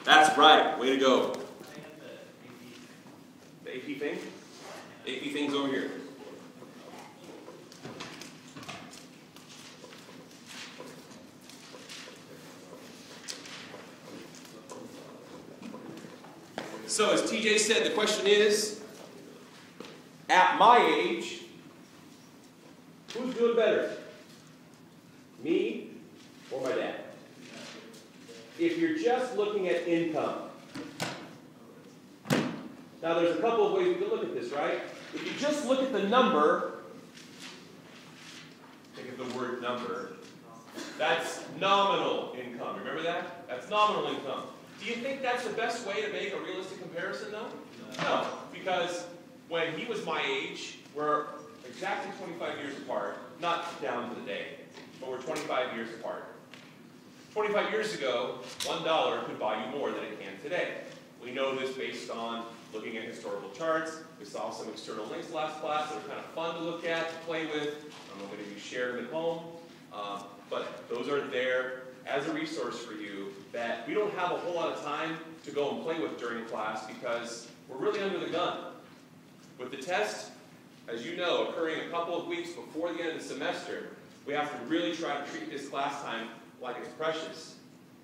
That's right. Way to go. The AP thing? AP thing's over here. So as TJ said, the question is, at my age, who's doing better? Me or my dad? If you're just looking at income. Now there's a couple of ways we can look at this, right? If you just look at the number, think of the word number, that's nominal income. Remember that? That's nominal income. Do you think that's the best way to make a realistic comparison, though? No, because when he was my age, we're exactly 25 years apart, not down to the day, but we're 25 years apart. 25 years ago, $1 could buy you more than it can today. We know this based on looking at historical charts. We saw some external links last class that are kind of fun to look at, to play with. I don't know if any of you shared them at home, but those are there as a resource for you that we don't have a whole lot of time to go and play with during class because we're really under the gun. With the test, as you know, occurring a couple of weeks before the end of the semester, we have to really try to treat this class time like it's precious,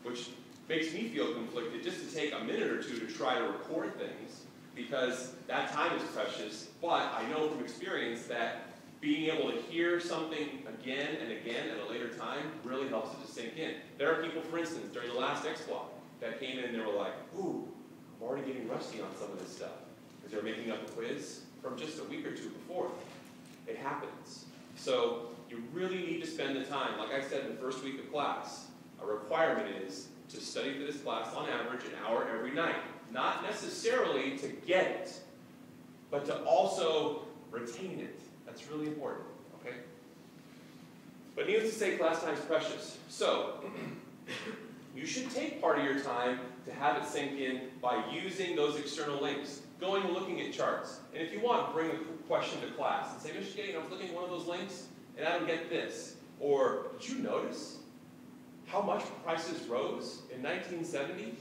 which makes me feel conflicted just to take a minute or two to try to record things because that time is precious, but I know from experience that being able to hear something again and again at a later time really helps it to sink in. There are people, for instance, during the last X block that came in and they were like, ooh, I'm already getting rusty on some of this stuff because they're making up a quiz from just a week or two before. It happens. So you really need to spend the time. Like I said in the first week of class, a requirement is to study for this class on average an hour every night. Not necessarily to get it, but to also retain it. That's really important, okay? But needless to say, class time is precious. So, you should take part of your time to have it sink in by using those external links. Going and looking at charts. And if you want, bring a question to class and say, Mr. Gidding, I was looking at one of those links, and I don't get this. Or, did you notice how much prices rose in 1970?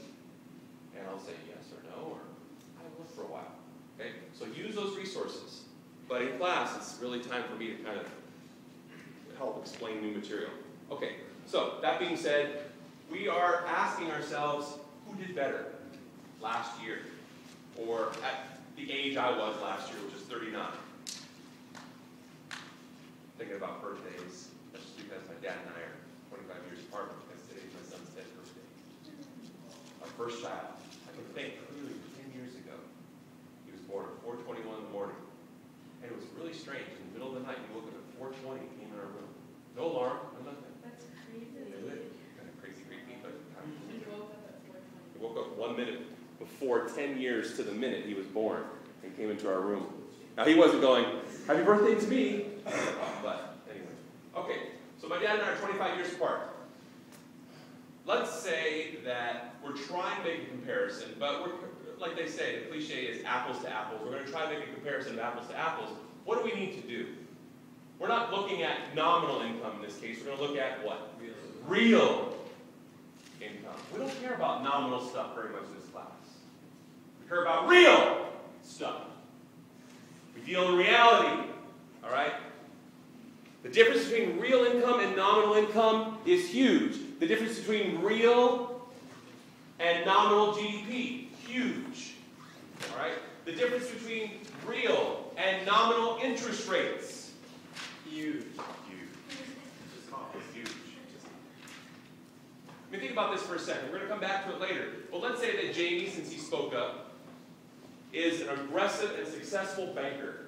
And I'll say yes or no, or I haven't looked for a while. Okay? So use those resources. But in class, it's really time for me to kind of help explain new material. Okay, so that being said, we are asking ourselves, who did better last year? Or at the age I was last year, which is 39. Thinking about birthdays, that's just because my dad and I are 25 years apart, because today's my son's 10th birthday. Our first child, I can think clearly 10 years ago, he was born at 4:21 in the morning. And it was really strange. In the middle of the night, he woke up at 4:20 and came in our room. No alarm, no nothing. That's crazy. Kind of crazy, creepy, but He woke up at 4:20. he woke up 1 minute before 10 years to the minute he was born and came into our room. Now, he wasn't going, happy birthday to me. But anyway. Okay, so my dad and I are 25 years apart. Let's say that we're trying to make a comparison, but we're, like they say, the cliche is apples to apples. We're going to try to make a comparison of apples to apples. What do we need to do? We're not looking at nominal income in this case. We're going to look at what? Real income. We don't care about nominal stuff very much in this class. We care about real stuff. We deal in reality. All right? The difference between real income and nominal income is huge. The difference between real and nominal GDP, huge. All right? The difference between real and nominal interest rates, huge. It's huge. I mean, think about this for a second. We're going to come back to it later. But let's say that Jamie, since he spoke up, is an aggressive and successful banker.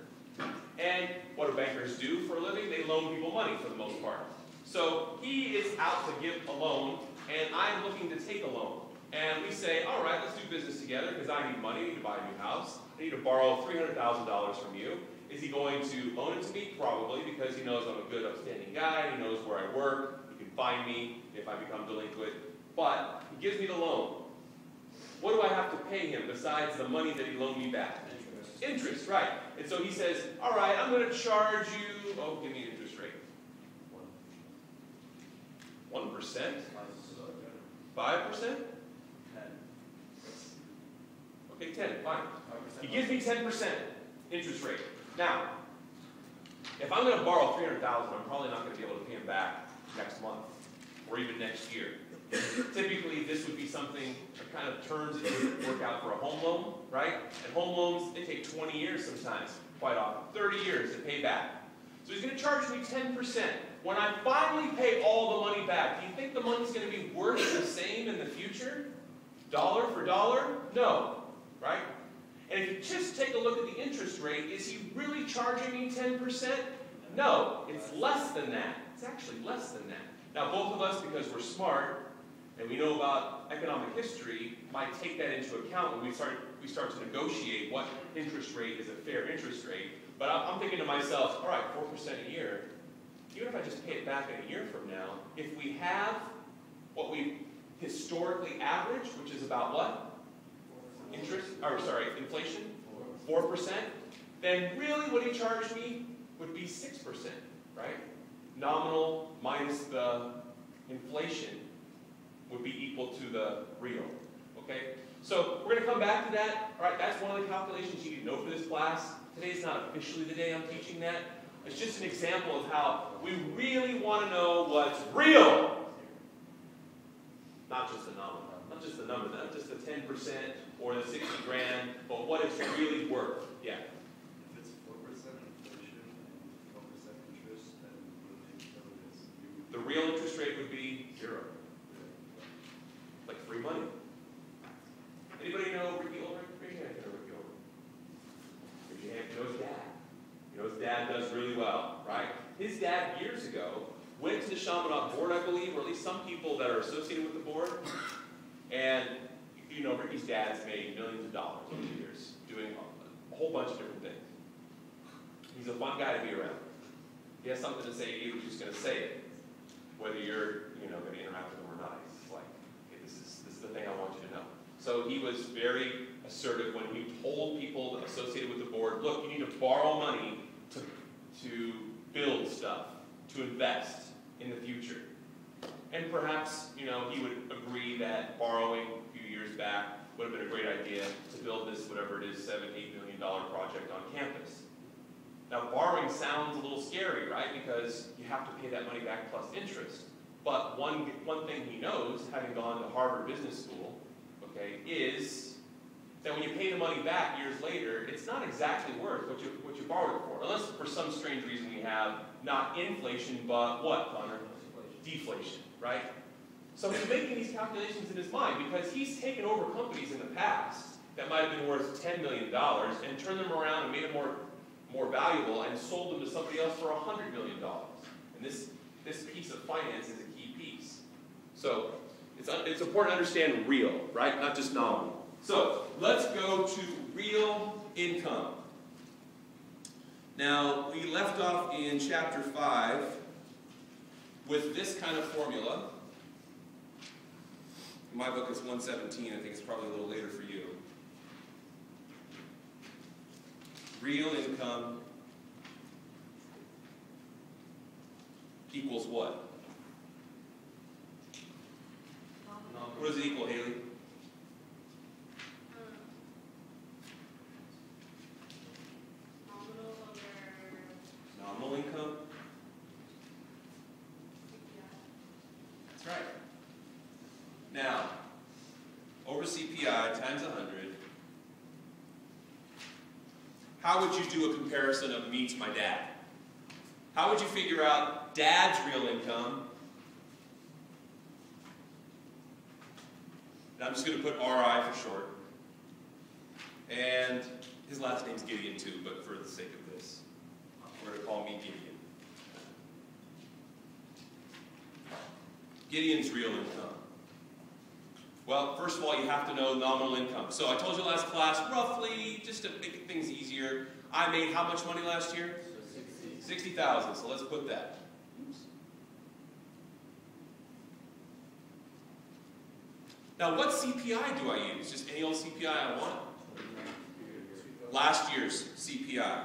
And what do bankers do for a living? They loan people money for the most part. So he is out to give a loan, and I'm looking to take a loan. And we say, all right, let's do business together because I need money. I need to buy a new house. I need to borrow $300,000 from you. Is he going to loan it to me? Probably, because he knows I'm a good, upstanding guy. He knows where I work. He can find me if I become delinquent. But he gives me the loan. What do I have to pay him besides the money that he loaned me back? Interest, right. And so he says, all right, I'm going to charge you, oh, give me an interest rate. 1%? 5%? Okay, 10, fine. He gives me 10% interest rate. Now, if I'm going to borrow $300,000, I'm probably not going to be able to pay him back next month or even next year. Typically, this would be something that kind of turns into work out for a home loan, right? And home loans, they take 20 years sometimes, quite often, 30 years to pay back. So he's going to charge me 10%. When I finally pay all the money back, do you think the money's going to be worth the same in the future? Dollar for dollar? No, right? And if you just take a look at the interest rate, is he really charging me 10%? No, it's less than that. It's actually less than that. Now, both of us, because we're smart and we know about economic history, might take that into account when we start to negotiate what interest rate is a fair interest rate. But I'm thinking to myself, all right, 4% a year, even if I just pay it back in a year from now, if we have what we historically average, which is about what? Inflation, 4%, then really what he charged me would be 6%, right? Nominal minus the inflation would be equal to the real, okay? So we're going to come back to that. All right, that's one of the calculations you need to know for this class. Today's not officially the day I'm teaching that. It's just an example of how we really want to know what's real. Not just the nominal, not just the number, not just the 10% or the 60 grand, but what it's really worth. Yeah. If it's 4% inflation and 4% interest, then really the real interest rate would be 0. Like free money. Anybody know Ricky Ulrich? Raise your hand if you know Ricky Ulrich. Raise your hand if you know his dad. You know his dad does really well, right? His dad, years ago, went to the Chaminade board, I believe, or at least some people that are associated with the board. And, you know, Ricky's dad's made millions of dollars over the years, doing a whole bunch of different things. He's a fun guy to be around. He has something to say to you, he's just going to say it. Whether you're, you know, going to interact with him or not. It's like, okay, this is the thing I want you to know. So he was very assertive when he told people associated with the board, look, you need to borrow money to build stuff, to invest in the future. And perhaps, you know, he would agree that borrowing a few years back would have been a great idea to build this, whatever it is, $7, $8 million project on campus. Now, borrowing sounds a little scary, right? Because you have to pay that money back plus interest. But one thing he knows, having gone to Harvard Business School, okay, is that when you pay the money back years later, it's not exactly worth what you borrowed it for. Unless for some strange reason we have not inflation, but what, Connor? Deflation, right? So he's making these calculations in his mind because he's taken over companies in the past that might have been worth $10 million and turned them around and made them more valuable and sold them to somebody else for $100 million. And this piece of finance is a key piece. So it's important to understand real, right? Not just nominal. So let's go to real income. Now, we left off in chapter 5 with this kind of formula. In my book, it's 117. I think it's probably a little later for you. Real income equals what? What does it equal, Haley? Nominal income? That's right. Now, over CPI times 100, how would you do a comparison of me to my dad? How would you figure out dad's real income? And I'm just going to put RI for short. And his last name's Gideon too, but for the sake of this, we're going to call me Gideon. Gideon's real income. Well, first of all, you have to know nominal income. So I told you last class, roughly, just to make things easier, I made how much money last year? 60,000. So let's put that. Now, what CPI do I use? Just any old CPI I want? Last year's CPI.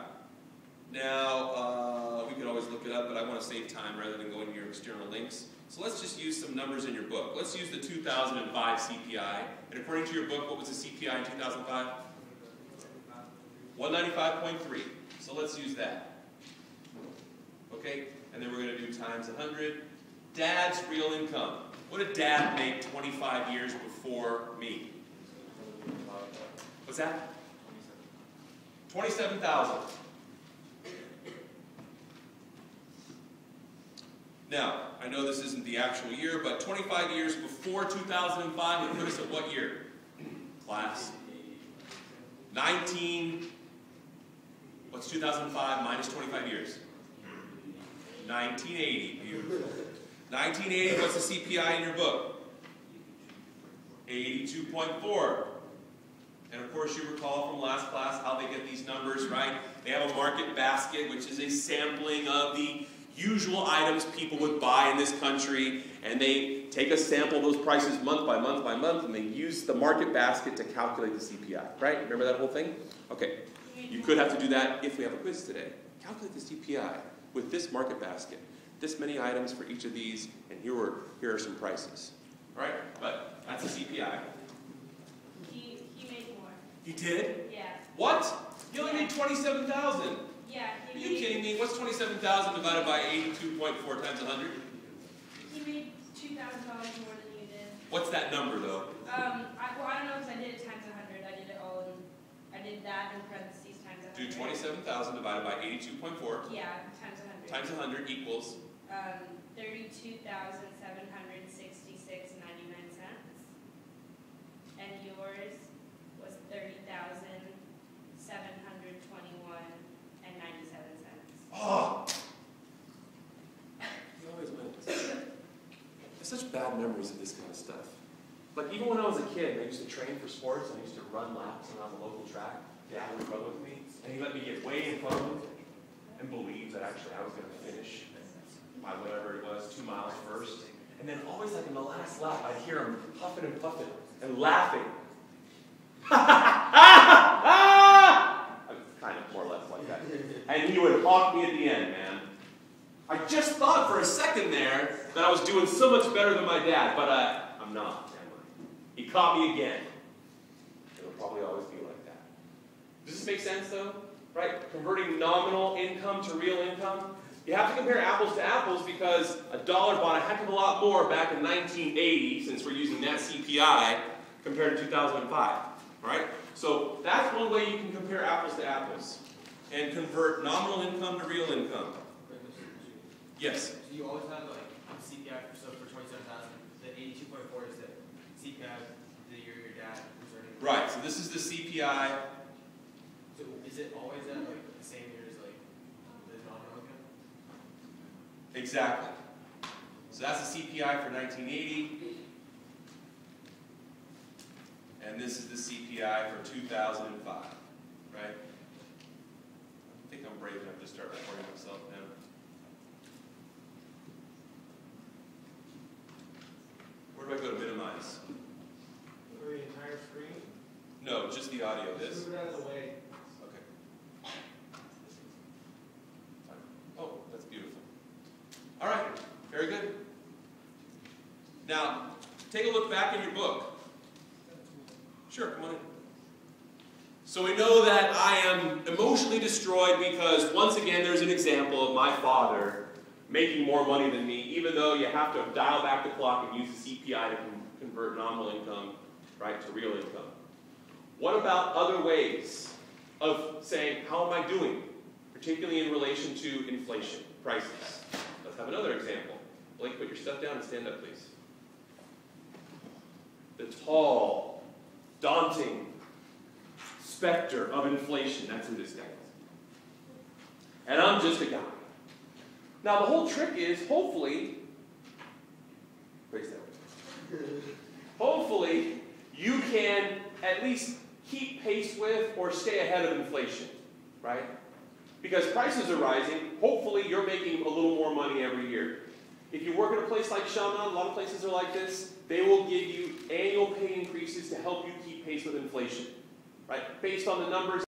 Now, we could always look it up, but I want to save time rather than going to your external links. So let's just use some numbers in your book. Let's use the 2005 CPI. And according to your book, what was the CPI in 2005? 195.3. So let's use that. Okay? And then we're going to do times 100. Dad's real income. What did Dad make 25 years before me? What's that? 27,000. Now, I know this isn't the actual year, but 25 years before 2005 would put us at what year? Class? 19. What's 2005 minus 25 years? 1980. Beautiful. 1980, what's the CPI in your book? 82.4. And of course you recall from last class how they get these numbers, right? They have a market basket, which is a sampling of the usual items people would buy in this country, and they take a sample of those prices month by month by month, and they use the market basket to calculate the CPI, right? Remember that whole thing? Okay. You could have to do that if we have a quiz today. Calculate the CPI with this market basket. This many items for each of these, and here are some prices. All right? But that's the CPI. He made more. He did? Yeah. What? He only made 27,000. Yeah. Are you kidding me? What's 27,000 divided by 82.4 times 100? He made $2,000 more than you did. What's that number, though? I don't know because I did it times 100. I did it all in. I did that in parentheses times 100. Do 27,000 divided by 82.4 Yeah, times 100. times 100 equals 32,766.99 cents. And yours was 30,721.97 cents. Oh! He always wins. I have such bad memories of this kind of stuff. Like even when I was a kid, I used to train for sports, and I used to run laps around the local track. Dad would run with me, and he let me get way in front of him and believe that actually I was going to finish my whatever it was, 2 miles first. And then always like in the last lap, I'd hear him huffing and puffing and laughing. I was kind of more or less like that. And he would hawk me at the end, man. I just thought for a second there that I was doing so much better than my dad, but I'm not, am I? He caught me again. It'll probably always be like that. Does this make sense, though? Right? Converting nominal income to real income. You have to compare apples to apples because a dollar bought a heck of a lot more back in 1980, since we're using that CPI, compared to 2005. Right? So that's one way you can compare apples to apples and convert nominal income to real income. Yes? So you always have like CPI for 27,000. The 82.4 is the CPI the year your dad was earning. Right. So this is the CPI. So is it always at like the same year as like the nominal income? Exactly. So that's the CPI for 1980. And this is the CPI for 2005. Right? I think I'm brave enough to start recording myself now. Where do I go to minimize? For the entire screen? No, just the audio. This. Move it out of the way. Okay. Oh, that's beautiful. All right, very good. Now, take a look back in your book. Sure, come on in. So we know that I am emotionally destroyed because, once again, there's an example of my father making more money than me, even though you have to dial back the clock and use the CPI to convert nominal income, right, to real income. What about other ways of saying, how am I doing, particularly in relation to inflation, prices? Let's have another example. Blake, put your stuff down and stand up, please. The tall, daunting specter of inflation, that's who this guy is. And I'm just a guy. Now the whole trick is, hopefully, hopefully you can at least keep pace with or stay ahead of inflation, right? Because prices are rising, hopefully you're making a little more money every year. If you work at a place like Shaman, a lot of places are like this, they will give you annual pay increases to help you keep pace with inflation, right? Based on the numbers